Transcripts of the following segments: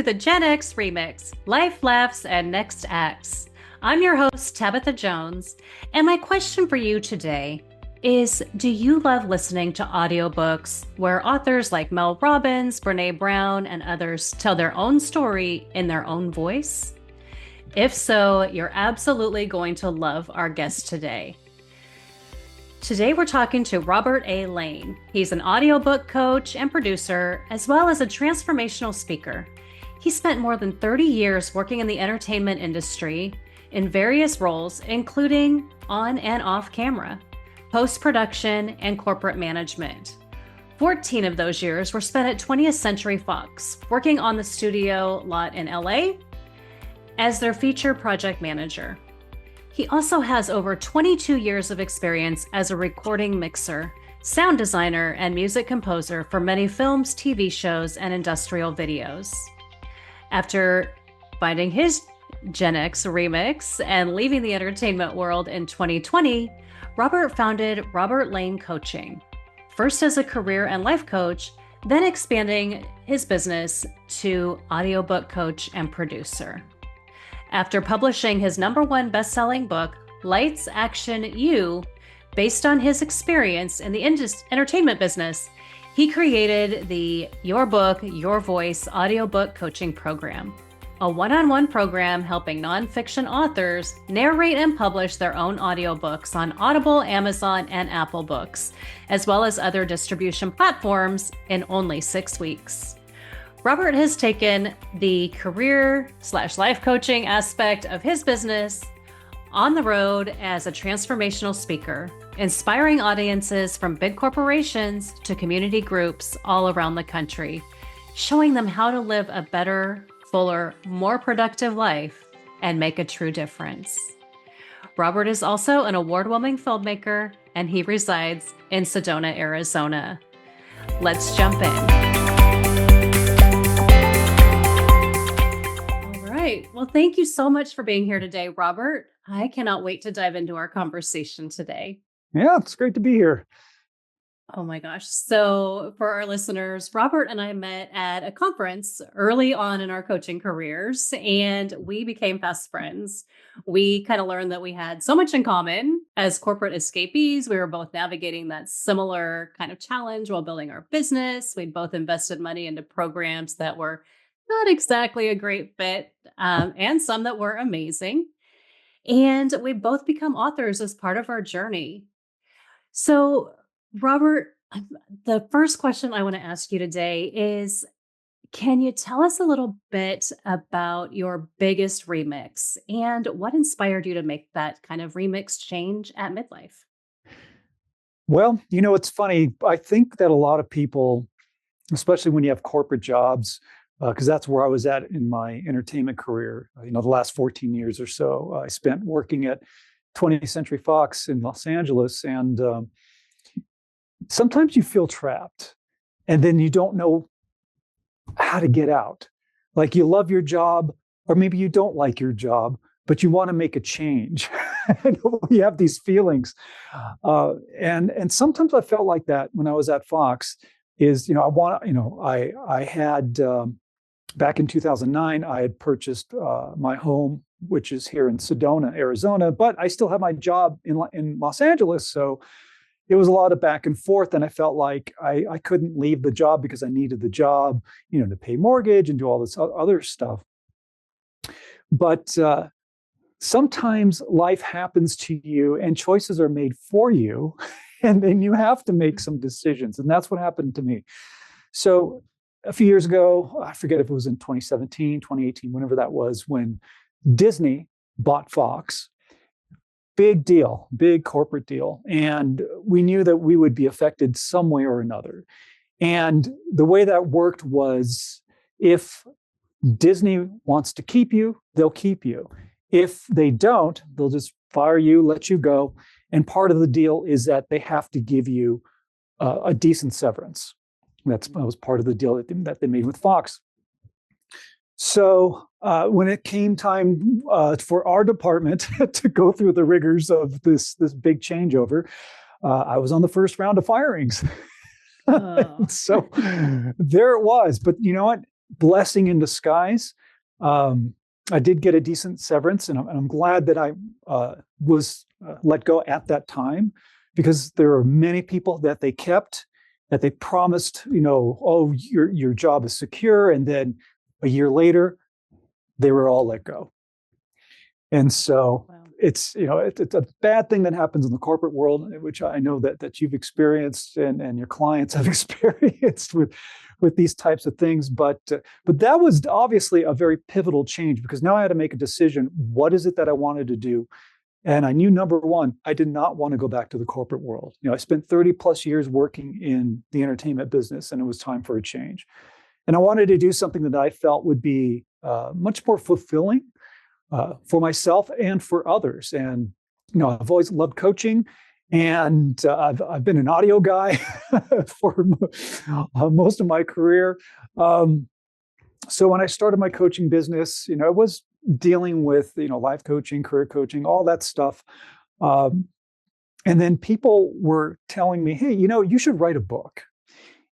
the Gen X Remix, Life Laughs and Next Acts. I'm your host, Tabitha Jones, and my question for you today is, do you love listening to audiobooks where authors like Mel Robbins, Brene Brown, and others tell their own story in their own voice? If so, you're absolutely going to love our guest today. Today we're talking to Robert A. Lane. He's an audiobook coach and producer, as well as a transformational speaker. He spent more than 30 years working in the entertainment industry in various roles, including on and off camera, post-production, and corporate management. 14 of those years were spent at 20th Century Fox, working on the studio lot in LA as their feature project manager. He also has over 22 years of experience as a recording mixer, sound designer, and music composer for many films, TV shows, and industrial videos. After finding his Gen X remix and leaving the entertainment world in 2020, Robert founded Robert Lane Coaching, first as a career and life coach, then expanding his business to audiobook coach and producer. After publishing his #1 best-selling book, Lights, Action, You, based on his experience in the entertainment business, he created the Your Book, Your Voice audiobook coaching program, a one-on-one program helping nonfiction authors narrate and publish their own audiobooks on Audible, Amazon, and Apple Books, as well as other distribution platforms in only 6 weeks. Robert has taken the career/life coaching aspect of his business on the road as a transformational speaker, inspiring audiences from big corporations to community groups all around the country, showing them how to live a better, fuller, more productive life and make a true difference. Robert is also an award-winning filmmaker, and he resides in Sedona, Arizona. Let's jump in. Well, thank you so much for being here today, Robert. I cannot wait to dive into our conversation today. Yeah, it's great to be here. Oh my gosh. So for our listeners, Robert and I met at a conference early on in our coaching careers, and we became fast friends. We kind of learned that we had so much in common as corporate escapees. We were both navigating that similar kind of challenge while building our business. We'd both invested money into programs that were not exactly a great fit, and some that were amazing. And we both become authors as part of our journey. So, Robert, the first question I want to ask you today is, can you tell us a little bit about your biggest remix and what inspired you to make that kind of remix change at midlife? Well, it's funny. I think that a lot of people, especially when you have corporate jobs, because that's where I was at in my entertainment career. The last 14 years or so, I spent working at 20th Century Fox in Los Angeles. And sometimes you feel trapped, and then you don't know how to get out. Like, you love your job, or maybe you don't like your job, but you want to make a change. You have these feelings. And sometimes I felt like that when I was at Fox. I had, back in 2009, I had purchased my home, which is here in Sedona, Arizona, but I still have my job in Los Angeles. So it was a lot of back and forth. And I felt like I couldn't leave the job because I needed the job, to pay mortgage and do all this other stuff. But sometimes life happens to you and choices are made for you. And then you have to make some decisions. And that's what happened to me. So a few years ago, I forget if it was in 2017, 2018, whenever that was, when Disney bought Fox. Big deal, big corporate deal. And we knew that we would be affected some way or another. And the way that worked was, if Disney wants to keep you, they'll keep you. If they don't, they'll just fire you, let you go. And part of the deal is that they have to give you a decent severance. That was part of the deal that they made with Fox. So when it came time for our department to go through the rigors of this big changeover, I was on the first round of firings. So there it was. But you know what? blessing in disguise. I did get a decent severance, and I'm glad that I was let go at that time, because there are many people that they kept, that they promised, oh, your job is secure, and then a year later, they were all let go. And so it's a bad thing that happens in the corporate world, which I know that you've experienced and your clients have experienced with these types of things. But that was obviously a very pivotal change, because now I had to make a decision. What is it that I wanted to do? And I knew, number one, I did not want to go back to the corporate world. I spent 30 plus years working in the entertainment business, and it was time for a change. And I wanted to do something that I felt would be much more fulfilling for myself and for others. And I've always loved coaching, and I've been an audio guy for most of my career. So when I started my coaching business, I was dealing with life coaching, career coaching, all that stuff. And then people were telling me, hey, you should write a book.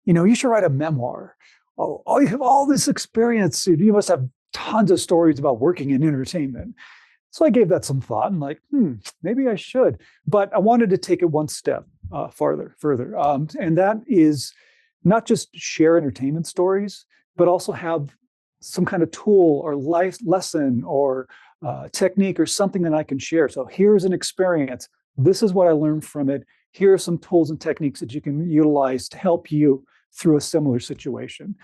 You should write a memoir. Oh, you have all this experience. You must have tons of stories about working in entertainment. So I gave that some thought and maybe I should. But I wanted to take it one step further. And that is not just share entertainment stories, but also have some kind of tool or life lesson or technique or something that I can share. So here's an experience. This is what I learned from it. Here are some tools and techniques that you can utilize to help you through a similar situation.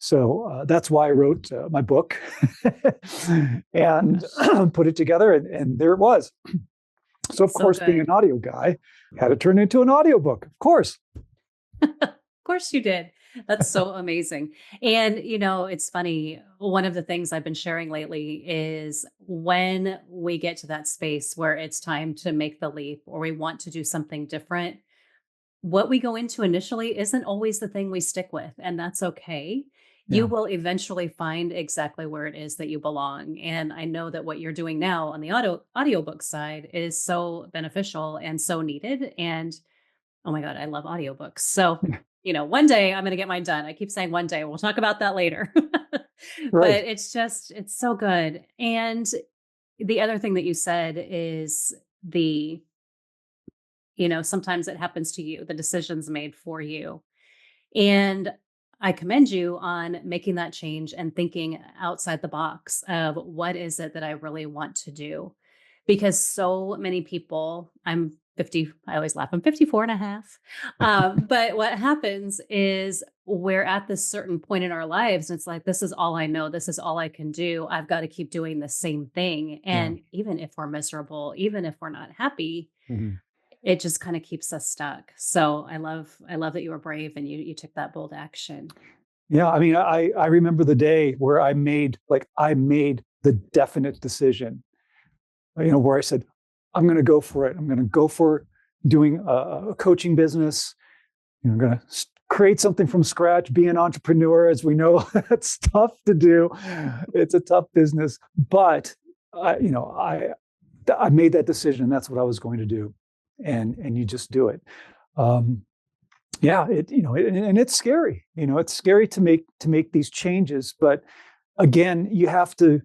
So that's why I wrote my book and put it together, and there it was. So of course, being an audio guy, had to turn it into an audiobook, of course. Of course you did. That's so amazing. And, it's funny. One of the things I've been sharing lately is when we get to that space where it's time to make the leap or we want to do something different, what we go into initially isn't always the thing we stick with. And that's okay. You will eventually find exactly where it is that you belong. And I know that what you're doing now on the audiobook side is so beneficial and so needed. And oh my God, I love audiobooks. So, one day I'm going to get mine done. I keep saying one day. We'll talk about that later. But it's so good. And the other thing that you said is sometimes it happens to you, the decisions made for you. And I commend you on making that change and thinking outside the box of what is it that I really want to do? Because so many people, I'm 50, I always laugh, I'm 54 and a half. But what happens is we're at this certain point in our lives, and it's like, this is all I know. This is all I can do. I've got to keep doing the same thing. And even if we're miserable, even if we're not happy, it just kind of keeps us stuck. So I love that you were brave and you took that bold action. Yeah. I mean, I remember the day where I made the definite decision, where I said, I'm going to go for it. I'm going to go for doing a coaching business. I'm going to create something from scratch, be an entrepreneur. As we know, that's tough to do. It's a tough business, but I made that decision. That's what I was going to do. And you just do it. And it's scary. It's scary to make these changes. But again, you have to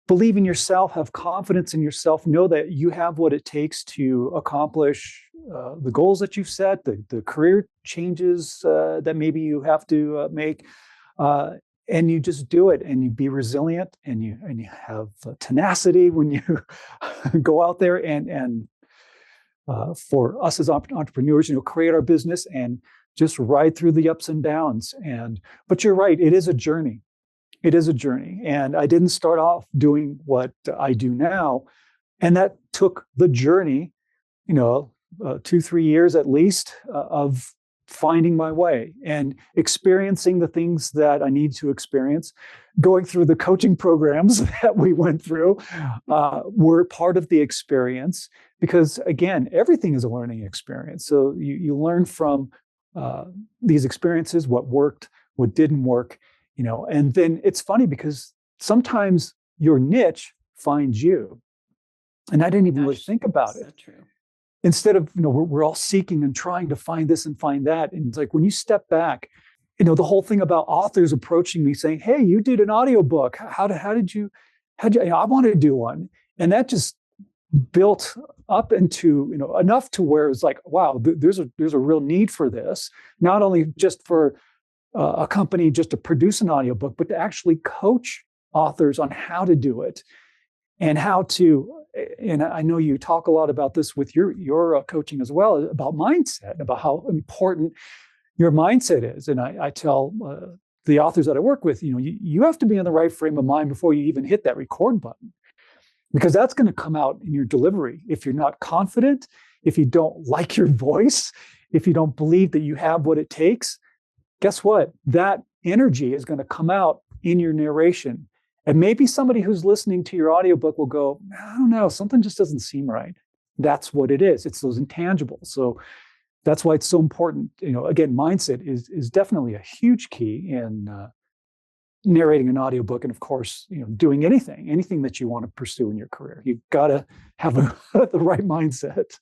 believe in yourself, have confidence in yourself, know that you have what it takes to accomplish the goals that you've set, the career changes that maybe you have to make. And you just do it, and you be resilient, and you have tenacity when you go out there and for us as entrepreneurs, create our business and just ride through the ups and downs. But you're right, it is a journey. It is a journey. And I didn't start off doing what I do now. And that took the journey, 2-3 years at least of finding my way and experiencing the things that I need to experience. Going through the coaching programs that we went through were part of the experience, because again, everything is a learning experience. So you learn from these experiences, what worked, what didn't work, and then it's funny because sometimes your niche finds you. And I didn't even really think about it. So true. Instead of, we're all seeking and trying to find this and find that. And it's like, when you step back, the whole thing about authors approaching me saying, "Hey, you did an audiobook. How did you, I want to do one." And that just built up into, enough to where it's like, wow, there's a real need for this, not only just for a company just to produce an audiobook, but to actually coach authors on how to do it and how to. And I know you talk a lot about this with your coaching as well, about mindset, about how important your mindset is. And I tell the authors that I work with, you have to be in the right frame of mind before you even hit that record button, because that's going to come out in your delivery. If you're not confident, if you don't like your voice, if you don't believe that you have what it takes, guess what? That energy is going to come out in your narration. And maybe somebody who's listening to your audiobook will go, I don't know, something just doesn't seem right. That's what it is. It's those intangibles. So that's why it's so important. Again, mindset is definitely a huge key in narrating an audiobook, and of course, doing anything that you want to pursue in your career. You've got to have the right mindset.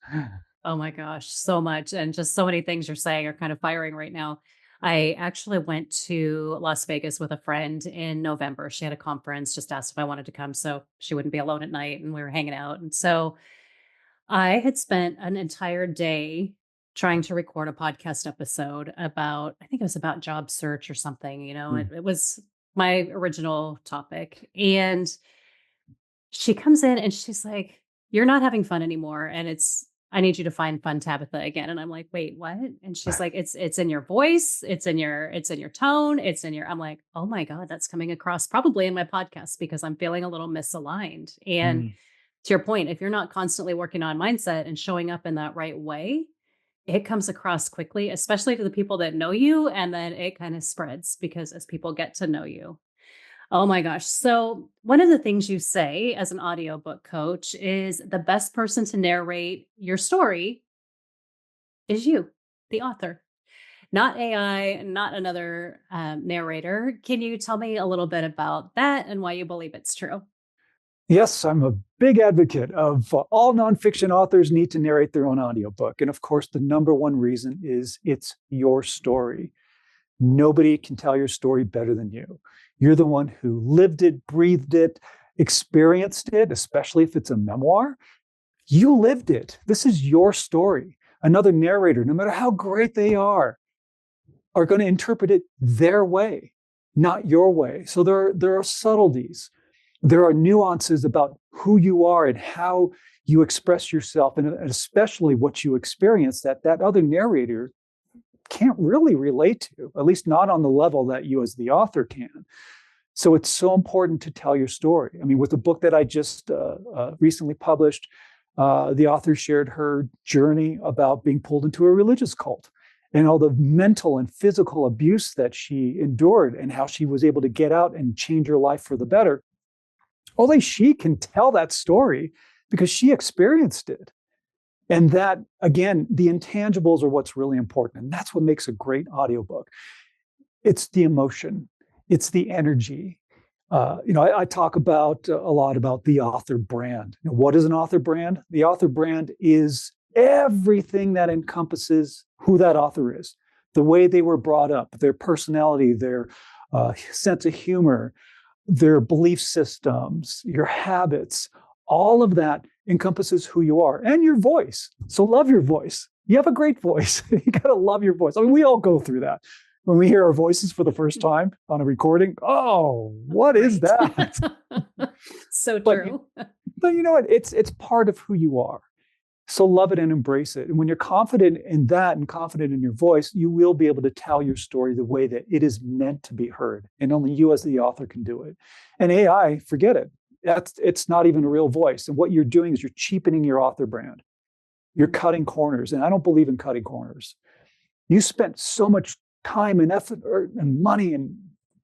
Oh my gosh, so much. And just so many things you're saying are kind of firing right now. I actually went to Las Vegas with a friend in November. She had a conference, just asked if I wanted to come so she wouldn't be alone at night, and we were hanging out. And so I had spent an entire day trying to record a podcast episode about, I think it was about job search or something, it was my original topic. And she comes in and she's like, "You're not having fun anymore. And I need you to find fun, Tabitha, again." And I'm like, "Wait, what?" And she's like, it's in your voice. It's in your tone. I'm like, oh my God, that's coming across probably in my podcast because I'm feeling a little misaligned. And to your point, if you're not constantly working on mindset and showing up in that right way, it comes across quickly, especially to the people that know you. And then it kind of spreads because as people get to know you. Oh my gosh. So one of the things you say as an audiobook coach is the best person to narrate your story is you, the author, not AI, not another narrator. Can you tell me a little bit about that and why you believe it's true? Yes, I'm a big advocate of all nonfiction authors need to narrate their own audiobook. And of course, the number one reason is it's your story. Nobody can tell your story better than you. You're the one who lived it, breathed it, experienced it, especially if it's a memoir. You lived it. This is your story. Another narrator, no matter how great they are going to interpret it their way, not your way. So there are subtleties. There are nuances about who you are and how you express yourself, and especially what you experience that other narrator can't really relate to, at least not on the level that you as the author can. So it's so important to tell your story. I mean, with the book that I just recently published, the author shared her journey about being pulled into a religious cult and all the mental and physical abuse that she endured and how she was able to get out and change her life for the better. Only she can tell that story because she experienced it. And that, again, the intangibles are what's really important. And that's what makes a great audiobook. It's the emotion. It's the energy. I talk about a lot about the author brand. What is an author brand? The author brand is everything that encompasses who that author is, the way they were brought up, their personality, their sense of humor, their belief systems, your habits. All of that encompasses who you are and your voice. So love your voice. You have a great voice. You got to love your voice. I mean, we all go through that. When we hear our voices for the first time on a recording, oh, what is that? So true. But you know what? It's part of who you are. So love it and embrace it. And when you're confident in that and confident in your voice, you will be able to tell your story the way that it is meant to be heard. And only you as the author can do it. And AI, forget it. It's not even a real voice. And what you're doing is you're cheapening your author brand. You're cutting corners. And I don't believe in cutting corners. You spent so much time and effort and money and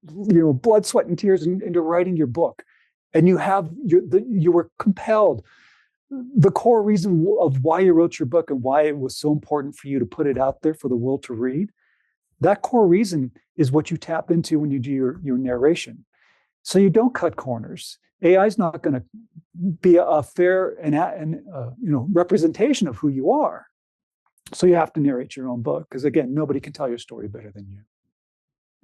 blood, sweat, and tears into writing your book. And you were compelled. The core reason of why you wrote your book and why it was so important for you to put it out there for the world to read, that core reason is what you tap into when you do your narration. So you don't cut corners. AI is not going to be a fair and representation of who you are. So you have to narrate your own book because, again, nobody can tell your story better than you.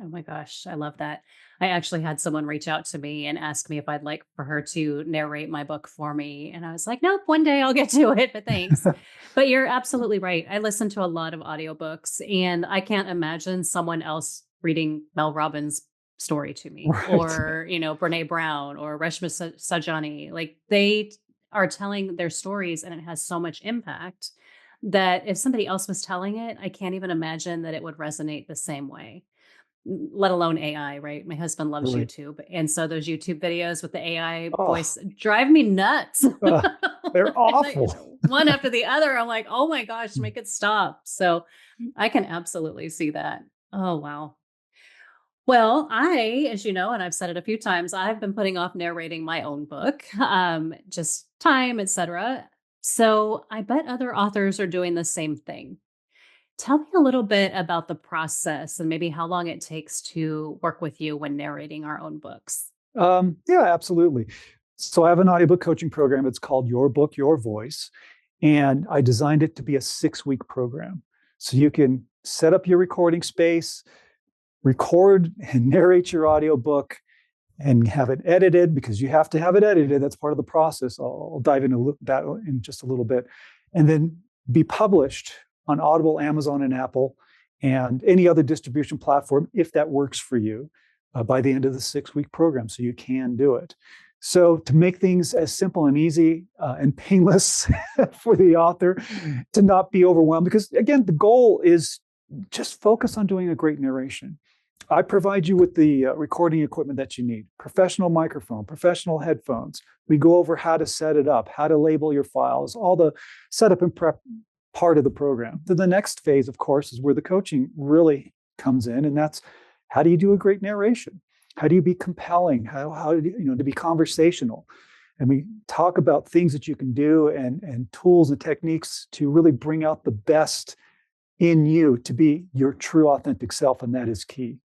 Oh my gosh, I love that. I actually had someone reach out to me and ask me if I'd like for her to narrate my book for me. And I was like, nope, one day I'll get to it, but thanks. But you're absolutely right. I listen to a lot of audiobooks and I can't imagine someone else reading Mel Robbins' story to me Right. or, Brene Brown or Reshma Sajani. Like they are telling their stories and it has so much impact that if somebody else was telling it, I can't even imagine that it would resonate the same way, let alone AI, right? My husband loves Right. YouTube. And so those YouTube videos with the AI Oh, voice drive me nuts. uh, they're And awful. one after the other, I'm like, oh my gosh, make it stop. So I can absolutely see that. Oh, wow. Well, as you know, and I've said it a few times, I've been putting off narrating my own book, just time, etc. So I bet other authors are doing the same thing. Tell me a little bit about the process and maybe how long it takes to work with you when narrating our own books. Yeah, absolutely. So I have an audiobook coaching program. It's called Your Book, Your Voice. And I designed it to be a 6-week program. So you can set up your recording space, record and narrate your audiobook, and have it edited because you have to have it edited. That's part of the process. I'll dive into that in just a little bit. And then be published on Audible, Amazon, and Apple, and any other distribution platform if that works for you by the end of the 6-week program. So you can do it. So to make things as simple and easy and painless for the author to not be overwhelmed, because again, the goal is just focus on doing a great narration. I provide you with the recording equipment that you need, professional microphone, professional headphones. We go over how to set it up, how to label your files, all the setup and prep part of the program. Then the next phase, of course, is where the coaching really comes in, and that's how do you do a great narration? How do you be compelling? How do you to be conversational? And we talk about things that you can do and tools and techniques to really bring out the best in you to be your true authentic self, and that is key.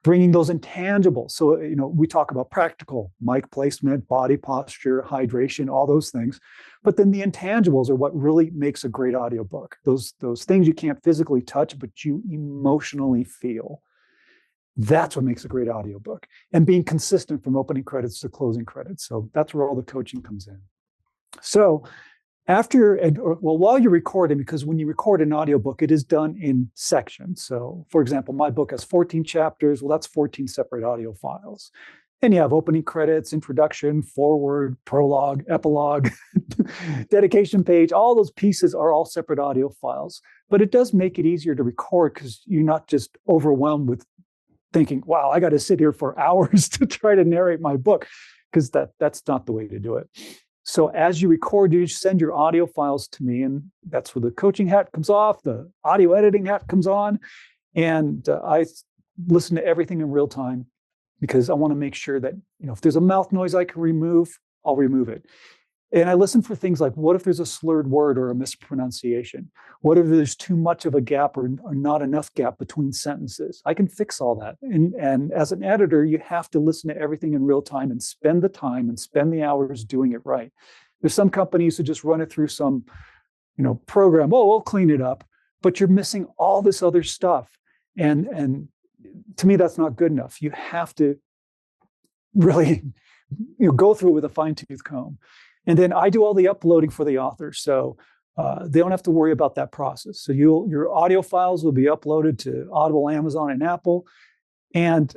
Bringing those intangibles. So, we talk about practical, mic placement, body posture, hydration, all those things. But then the intangibles are what really makes a great audiobook. Those things you can't physically touch, but you emotionally feel. That's what makes a great audiobook. And being consistent from opening credits to closing credits. So that's where all the coaching comes in. So while you're recording, because when you record an audiobook, it is done in sections. So, for example, my book has 14 chapters. Well, that's 14 separate audio files. And you have opening credits, introduction, foreword, prologue, epilogue, dedication page. All those pieces are all separate audio files. But it does make it easier to record because you're not just overwhelmed with thinking, wow, I got to sit here for hours to try to narrate my book, because that's not the way to do it. So as you record, you send your audio files to me, and that's where the coaching hat comes off, the audio editing hat comes on, and I listen to everything in real time because I want to make sure that if there's a mouth noise I can remove, I'll remove it. And I listen for things like, what if there's a slurred word or a mispronunciation? What if there's too much of a gap or not enough gap between sentences? I can fix all that. And as an editor, you have to listen to everything in real time and spend the time and spend the hours doing it right. There's some companies who just run it through some, program. Oh, we'll clean it up, but you're missing all this other stuff. And to me, that's not good enough. You have to really, go through it with a fine-tooth comb. And then I do all the uploading for the author. So they don't have to worry about that process. So your audio files will be uploaded to Audible, Amazon, and Apple. And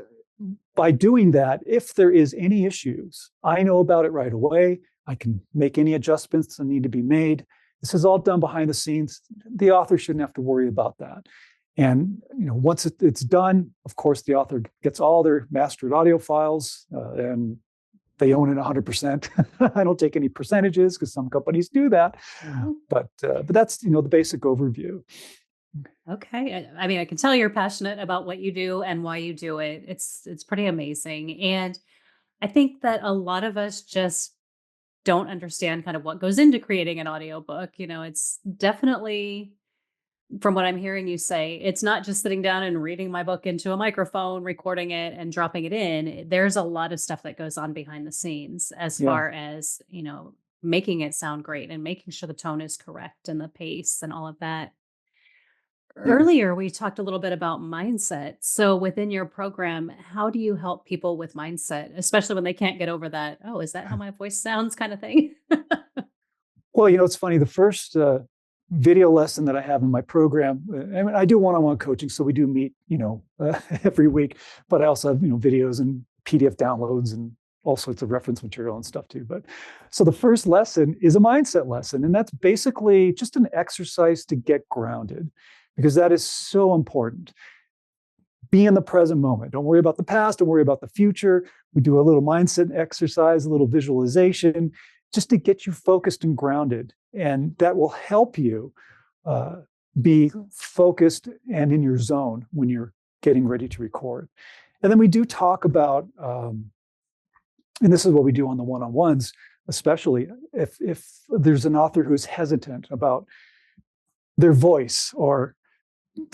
by doing that, if there is any issues, I know about it right away. I can make any adjustments that need to be made. This is all done behind the scenes. The author shouldn't have to worry about that. And once it's done, of course, the author gets all their mastered audio files, and they own it 100%. I don't take any percentages because some companies do that, but that's the basic overview. Okay. I mean, I can tell you're passionate about what you do and why you do it. It's pretty amazing. And I think that a lot of us just don't understand kind of what goes into creating an audiobook. It's definitely, from what I'm hearing you say, it's not just sitting down and reading my book into a microphone, recording it and dropping it in. There's a lot of stuff that goes on behind the scenes as Yeah. far as, making it sound great and making sure the tone is correct and the pace and all of that. Yeah. Earlier, we talked a little bit about mindset. So within your program, how do you help people with mindset, especially when they can't get over that, oh, is that how my voice sounds kind of thing? Well, it's funny. The first video lesson that I have in my program, I mean, I do one-on-one coaching, so we do meet, every week. But I also have, videos and PDF downloads and all sorts of reference material and stuff too. But so the first lesson is a mindset lesson, and that's basically just an exercise to get grounded, because that is so important. Be in the present moment. Don't worry about the past. Don't worry about the future. We do a little mindset exercise, a little visualization, just to get you focused and grounded. And that will help you uh, be focused and in your zone when you're getting ready to record. And then we do talk about, and this is what we do on the one-on-ones, especially if there's an author who's hesitant about their voice or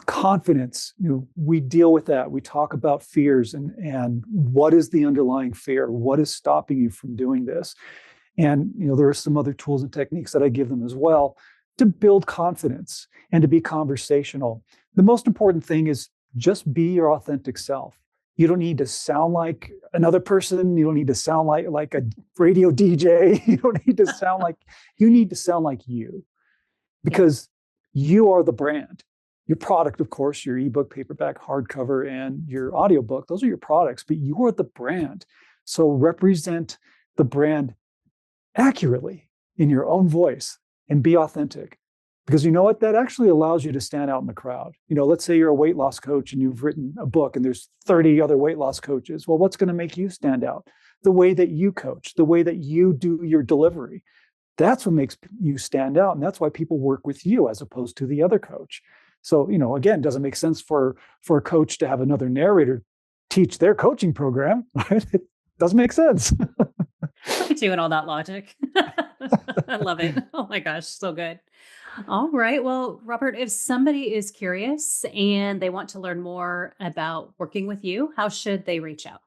confidence, we deal with that. We talk about fears and what is the underlying fear? What is stopping you from doing this? And there are some other tools and techniques that I give them as well to build confidence and to be conversational. The most important thing is just be your authentic self. You don't need to sound like another person. You don't need to sound like a radio DJ. You need to sound like you, because you are the brand. Your product, of course, your ebook, paperback, hardcover, and your audiobook, those are your products, but you are the brand. So represent the brand accurately in your own voice and be authentic. Because you know what? That actually allows you to stand out in the crowd. Let's say you're a weight loss coach and you've written a book and there's 30 other weight loss coaches. Well, what's going to make you stand out? The way that you coach, the way that you do your delivery. That's what makes you stand out. And that's why people work with you as opposed to the other coach. So, again, it doesn't make sense for a coach to have another narrator teach their coaching program, right? It doesn't make sense. Look at you and all that logic. I love it. Oh my gosh, so good. All right. Well, Robert, if somebody is curious and they want to learn more about working with you, how should they reach out?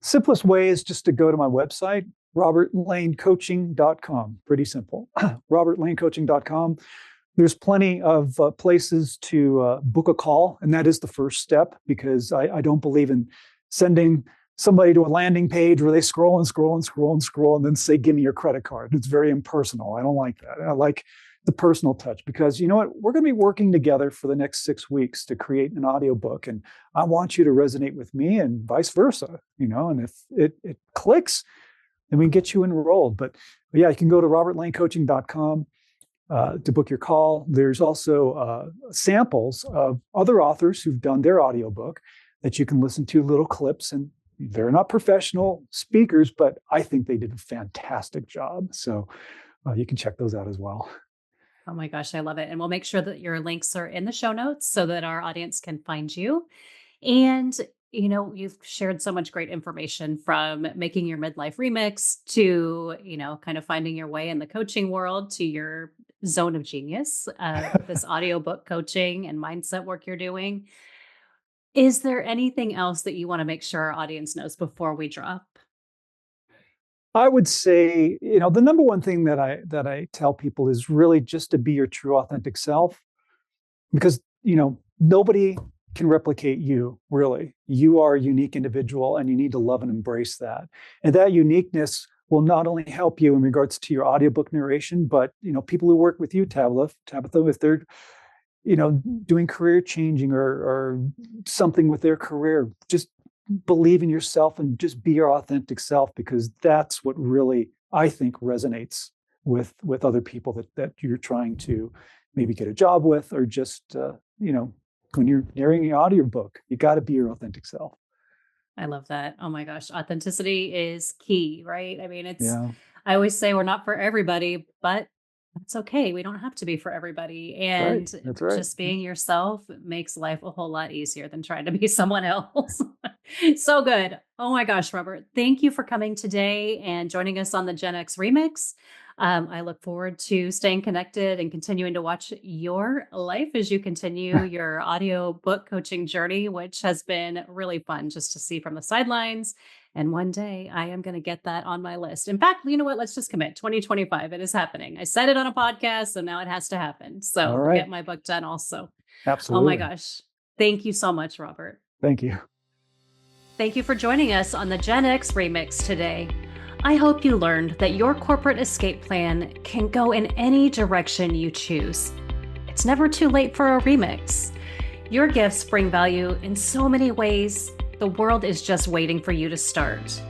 Simplest way is just to go to my website, robertlanecoaching.com. Pretty simple. robertlanecoaching.com. There's plenty of places to book a call, and that is the first step, because I don't believe in sending somebody to a landing page where they scroll and scroll and scroll and scroll and then say, give me your credit card. It's very impersonal. I don't like that. I like the personal touch, because you know what? We're going to be working together for the next 6 weeks to create an audiobook, and I want you to resonate with me and vice versa, and if it clicks, then we can get you enrolled. But yeah, you can go to robertlanecoaching.com to book your call. There's also samples of other authors who've done their audiobook that you can listen to, little clips, and they're not professional speakers, but I think they did a fantastic job. So you can check those out as well. Oh my gosh, I love it. And we'll make sure that your links are in the show notes so that our audience can find you. And, you've shared so much great information, from making your midlife remix to, kind of finding your way in the coaching world to your zone of genius, this audiobook coaching and mindset work you're doing. Is there anything else that you want to make sure our audience knows before we drop? I would say, the number one thing that I tell people is really just to be your true authentic self, because, nobody can replicate you, really. You are a unique individual, and you need to love and embrace that. And that uniqueness will not only help you in regards to your audiobook narration, but, people who work with you, Tabitha, if they're, doing career changing or something with their career, just believe in yourself and just be your authentic self, because that's what really, I think, resonates with other people that you're trying to maybe get a job with, or just, when you're narrating your audiobook, you got to be your authentic self. I love that. Oh my gosh. Authenticity is key, right? I mean, Yeah, I always say we're not for everybody, but that's okay. We don't have to be for everybody. that's right. And That's right. just being yourself makes life a whole lot easier than trying to be someone else. So good. Oh my gosh, Robert. Thank you for coming today and joining us on the Gen X Remix. I look forward to staying connected and continuing to watch your life as you continue your audio book coaching journey, which has been really fun just to see from the sidelines And one day I am going to get that on my list. In fact, you know what? Let's just commit 2025. It is happening. I said it on a podcast, so now it has to happen. So All right. get my book done also. Absolutely. Oh my gosh. Thank you so much, Robert. Thank you. Thank you for joining us on the Gen X Remix today. I hope you learned that your corporate escape plan can go in any direction you choose. It's never too late for a remix. Your gifts bring value in so many ways. The world is just waiting for you to start.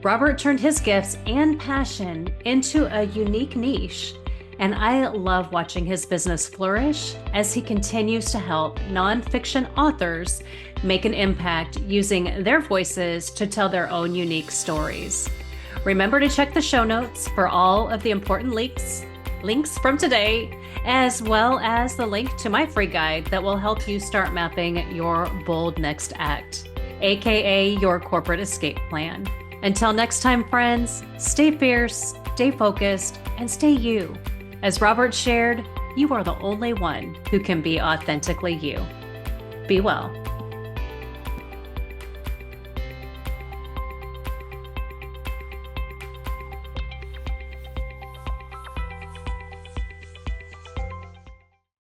Robert turned his gifts and passion into a unique niche, and I love watching his business flourish as he continues to help nonfiction authors make an impact using their voices to tell their own unique stories. Remember to check the show notes for all of the important links from today, as well as the link to my free guide that will help you start mapping your bold next act, aka your corporate escape plan. Until next time, friends, stay fierce, stay focused, and stay you. As Robert shared, you are the only one who can be authentically you. Be well.